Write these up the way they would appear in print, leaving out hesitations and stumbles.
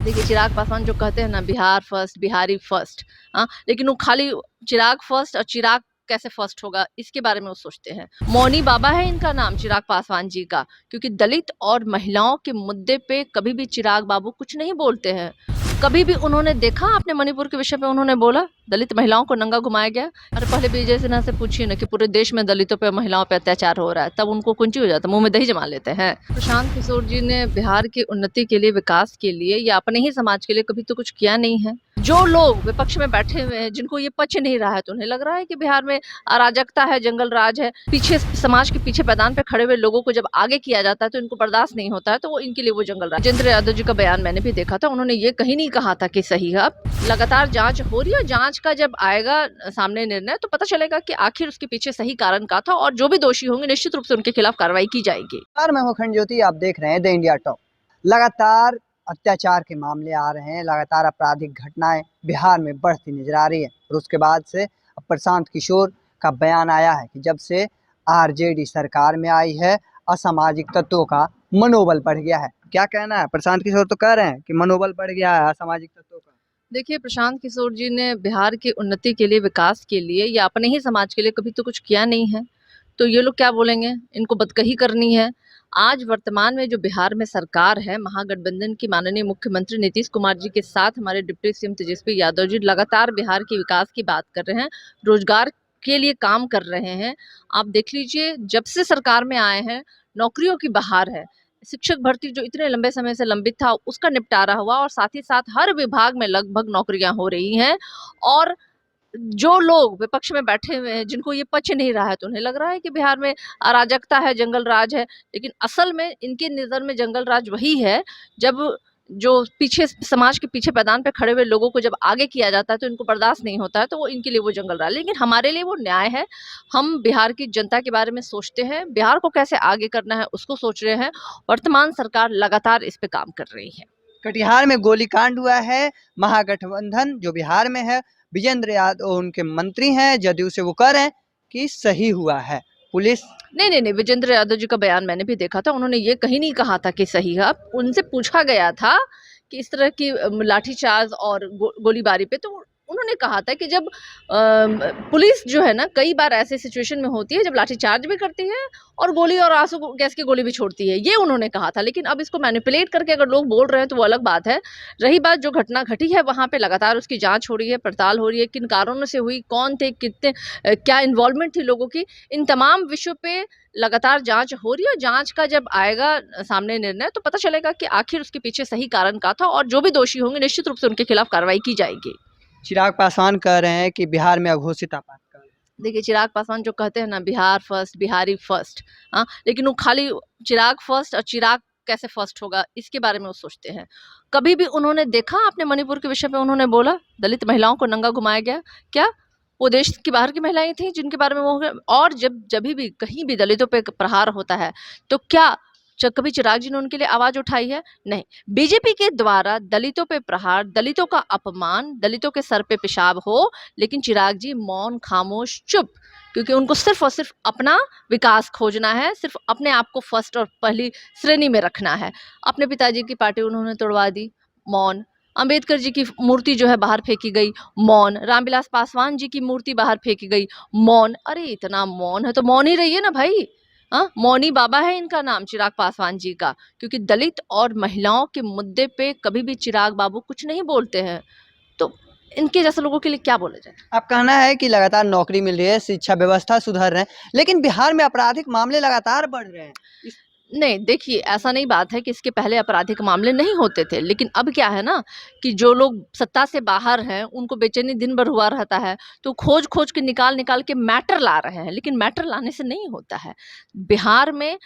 देखिए, चिराग पासवान जो कहते हैं ना बिहार फर्स्ट, बिहारी फर्स्ट, हाँ, लेकिन वो खाली चिराग फर्स्ट और चिराग कैसे फर्स्ट होगा इसके बारे में वो सोचते हैं। मौनी बाबा है इनका नाम चिराग पासवान जी का, क्योंकि दलित और महिलाओं के मुद्दे पे कभी भी चिराग बाबू कुछ नहीं बोलते हैं। कभी भी उन्होंने देखा आपने मणिपुर के विषय पे उन्होंने बोला दलित महिलाओं को नंगा घुमाया गया? अरे पहले विजय सिन्हा से पूछिए ना कि पूरे देश में दलितों पे महिलाओं पे अत्याचार हो रहा है, तब उनको कुंची हो जाता, मुंह में दही जमा लेते हैं। प्रशांत किशोर जी ने बिहार की उन्नति के लिए, विकास के लिए या अपने ही समाज के लिए कभी तो कुछ किया नहीं है। जो लोग विपक्ष में बैठे हुए हैं, जिनको ये पच नहीं रहा है, तो उन्हें लग रहा है कि बिहार में अराजकता है, जंगल राज है, पीछे समाज के पीछे पैदान पे खड़े हुए लोगों को जब आगे किया जाता है तो इनको बर्दाश्त नहीं होता है, तो वो इनके लिए वो जंगल राज। राजेंद्र यादव जी का बयान मैंने भी देखा था, उन्होंने ये कहीं नहीं कहा था कि सही है। अब लगातार जांच हो रही है, जांच का जब आएगा सामने निर्णय तो पता चलेगा कि आखिर उसके पीछे सही कारण क्या था, और जो भी दोषी होंगे निश्चित रूप से उनके खिलाफ कार्रवाई की जाएगी। मैं हूं अखंड ज्योति, आप देख रहे हैं द इंडिया टॉक। लगातार अत्याचार के मामले आ रहे हैं, लगातार आपराधिक घटनाएं बिहार में बढ़ती नजर आ रही है, और उसके बाद से अब प्रशांत किशोर का बयान आया है कि जब से आरजेडी सरकार में आई है असामाजिक तत्वों का मनोबल बढ़ गया है। क्या कहना है? प्रशांत किशोर तो कह रहे हैं कि मनोबल बढ़ गया है असामाजिक तत्वों का। देखिए, प्रशांत किशोर जी ने बिहार की उन्नति के लिए, विकास के लिए या अपने ही समाज के लिए कभी तो कुछ किया नहीं है, तो ये लोग क्या बोलेंगे? इनको बदकही करनी है। आज वर्तमान में जो बिहार में सरकार है, महागठबंधन की माननीय मुख्यमंत्री नीतीश कुमार जी के साथ हमारे डिप्टी सीएम तेजस्वी यादव जी लगातार बिहार के विकास की बात कर रहे हैं, रोजगार के लिए काम कर रहे हैं। आप देख लीजिए, जब से सरकार में आए हैं नौकरियों की बहार है। शिक्षक भर्ती जो इतने लंबे समय से लंबित था उसका निपटारा हुआ, और साथ ही साथ हर विभाग में लगभग नौकरियां हो रही हैं। और जो लोग विपक्ष में बैठे हुए हैं, जिनको ये पच नहीं रहा है, तो उन्हें लग रहा है कि बिहार में अराजकता है, जंगल राज है, लेकिन असल में इनकी नज़र में जंगल राज वही है जब जो पीछे समाज के पीछे पैदान पे खड़े हुए लोगों को जब आगे किया जाता है तो इनको बर्दाश्त नहीं होता है, तो वो इनके लिए वो जंगल राज। लेकिन हमारे लिए वो न्याय है। हम बिहार की जनता के बारे में सोचते हैं, बिहार को कैसे आगे करना है उसको सोच रहे हैं। वर्तमान सरकार लगातार इस पे काम कर रही है। कटिहार में गोलीकांड हुआ है, महागठबंधन जो बिहार में है, विजेंद्र यादव उनके मंत्री हैं, जदयू से, वो कह रहे हैं कि सही हुआ है। पुलिस नहीं, विजेंद्र यादव जी का बयान मैंने भी देखा था, उन्होंने ये कहीं नहीं कहा था कि सही है। अब उनसे पूछा गया था कि इस तरह की लाठीचार्ज और गोलीबारी पे, तो उन्होंने कहा था कि जब पुलिस जो है ना, कई बार ऐसे सिचुएशन में होती है जब लाठीचार्ज भी करती है और गोली और आंसू गैस की गोली भी छोड़ती है, ये उन्होंने कहा था। लेकिन अब इसको मैनिपुलेट करके अगर लोग बोल रहे हैं तो वो अलग बात है। रही बात जो घटना घटी है, वहाँ पे लगातार उसकी जांच हो रही है, पड़ताल हो रही है, किन कारणों से हुई, कौन थे, कितने क्या इन्वॉल्वमेंट थी लोगों की, इन तमाम विषयों पे लगातार जांच हो रही है। जांच का जब आएगा सामने निर्णय तो पता चलेगा कि आखिर उसके पीछे सही कारण क्या था, और जो भी दोषी होंगे निश्चित रूप से उनके खिलाफ कार्रवाई की जाएगी। चिराग पासवान कह रहे हैं कि बिहार में अघोषित आपातकाल। देखिए, चिराग पासवान जो कहते हैं ना बिहार फर्स्ट, बिहारी फर्स्ट, हाँ, लेकिन वो खाली चिराग फर्स्ट और चिराग कैसे फर्स्ट होगा इसके बारे में वो सोचते हैं। कभी भी उन्होंने देखा आपने मणिपुर के विषय पे उन्होंने बोला दलित महिलाओं को नंगा घुमाया गया? क्या वो देश की बाहर की महिलाएं थी जिनके बारे में वो? और जब भी कहीं भी दलितों पे प्रहार होता है तो क्या कभी चिराग जी ने उनके लिए आवाज उठाई है? नहीं। बीजेपी के द्वारा दलितों पे प्रहार, दलितों का अपमान, दलितों के सर पे पेशाब हो, लेकिन चिराग जी मौन, खामोश, चुप, क्योंकि उनको सिर्फ और सिर्फ अपना विकास खोजना है, सिर्फ अपने आप को फर्स्ट और पहली श्रेणी में रखना है। अपने पिताजी की पार्टी उन्होंने तोड़वा दी, मौन। अंबेडकर जी की मूर्ति जो है बाहर फेंकी गई, मौन। रामविलास पासवान जी की मूर्ति बाहर फेंकी गई, मौन। अरे इतना मौन है तो मौन ही रहिए ना भाई। हाँ, मौनी बाबा है इनका नाम चिराग पासवान जी का, क्योंकि दलित और महिलाओं के मुद्दे पे कभी भी चिराग बाबू कुछ नहीं बोलते हैं, तो इनके जैसे लोगों के लिए क्या बोला जाए? आप कहना है कि लगातार नौकरी मिल रही है, शिक्षा व्यवस्था सुधर रहे हैं, लेकिन बिहार में आपराधिक मामले लगातार बढ़ रहे हैं। नहीं, देखिए, ऐसा नहीं बात है कि इसके पहले आपराधिक मामले नहीं होते थे, लेकिन अब क्या है ना कि जो लोग सत्ता से बाहर हैं उनको बेचैनी दिन भर हुआ रहता है, तो खोज के निकाल के मैटर ला रहे हैं, लेकिन मैटर लाने से नहीं होता है। बिहार में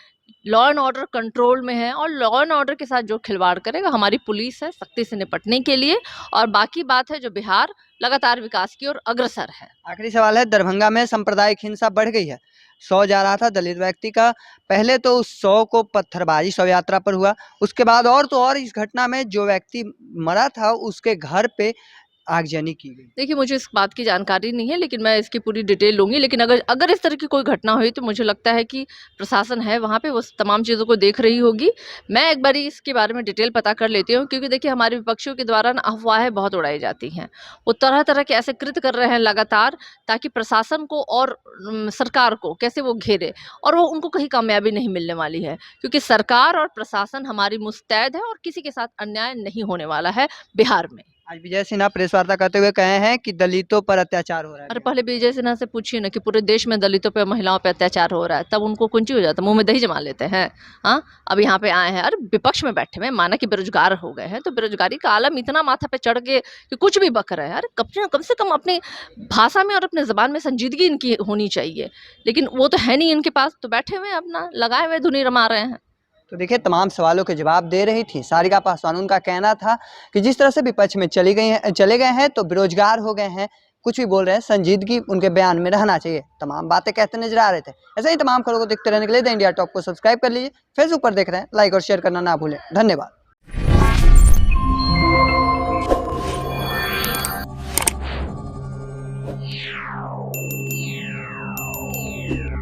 लॉ एंड ऑर्डर कंट्रोल में है, और लॉ एंड ऑर्डर के साथ जो खिलवाड़ करेगा हमारी पुलिस है सख्ती से निपटने के लिए, और बाकी बात है जो बिहार लगातार विकास की ओर अग्रसर है। आखिरी सवाल है, दरभंगा में सांप्रदायिक हिंसा बढ़ गई है। 100 जा रहा था दलित व्यक्ति का, पहले तो उस 100 को पत्थरबाजी शव यात्रा पर हुआ, उसके बाद और तो और इस घटना में जो व्यक्ति मरा था उसके घर पे आगजनी की गई? देखिए, मुझे इस बात की जानकारी नहीं है, लेकिन मैं इसकी पूरी डिटेल लूँगी। लेकिन अगर अगर इस तरह की कोई घटना हुई, तो मुझे लगता है कि प्रशासन है वहाँ पे, वो तमाम चीज़ों को देख रही होगी। मैं एक बारी इसके बारे में डिटेल पता कर लेती हूँ, क्योंकि देखिए हमारे विपक्षियों के द्वारा ना अफ़वाहें बहुत उड़ाई जाती हैं। वो तरह-तरह के ऐसे कृत्य कर रहे हैं लगातार, ताकि प्रशासन को और सरकार को कैसे वो घेरे, और वो उनको कहीं कामयाबी नहीं मिलने वाली है। क्योंकि सरकार और प्रशासन हमारी मुस्तैद है, और किसी के साथ अन्याय नहीं होने वाला है बिहार में। आज विजय सिन्हा प्रेस वार्ता करते हुए कहे हैं कि दलितों पर अत्याचार हो रहा है अरे बिहार पहले विजय सिन्हा से पूछिए ना कि पूरे देश में दलितों पे, महिलाओं पे अत्याचार हो रहा है, तब उनको कुंची हो जाता है, मुँह में दही जमा लेते हैं। हाँ, अब यहाँ पे आए हैं, अरे विपक्ष में बैठे हुए हैं, माना कि बेरोजगार हो गए हैं, तो बेरोजगारी का आलम इतना माथा पे चढ़ के कि कुछ भी बक रहे हैं। अरे कम से कम अपनी भाषा में और अपने ज़बान में संजीदगी इनकी होनी चाहिए, लेकिन वो तो है नहीं इनके पास, तो बैठे हुए हैं अपना लगाए हुए धुनी रमा रहे हैं। तो देखिए तमाम सवालों के जवाब दे रही थी सारिका पासवान। उनका कहना था कि जिस तरह से विपक्ष में चले गए हैं तो बेरोजगार हो गए हैं, कुछ भी बोल रहे हैं, संजीदगी उनके बयान में रहना चाहिए, तमाम बातें कहते नजर आ रहे थे। ऐसे ही तमाम खबरों को देखते रहने के लिए द इंडिया टॉप को सब्सक्राइब कर लीजिए। फेसबुक पर देख रहे हैं, लाइक और शेयर करना ना भूलें। धन्यवाद। Yeah.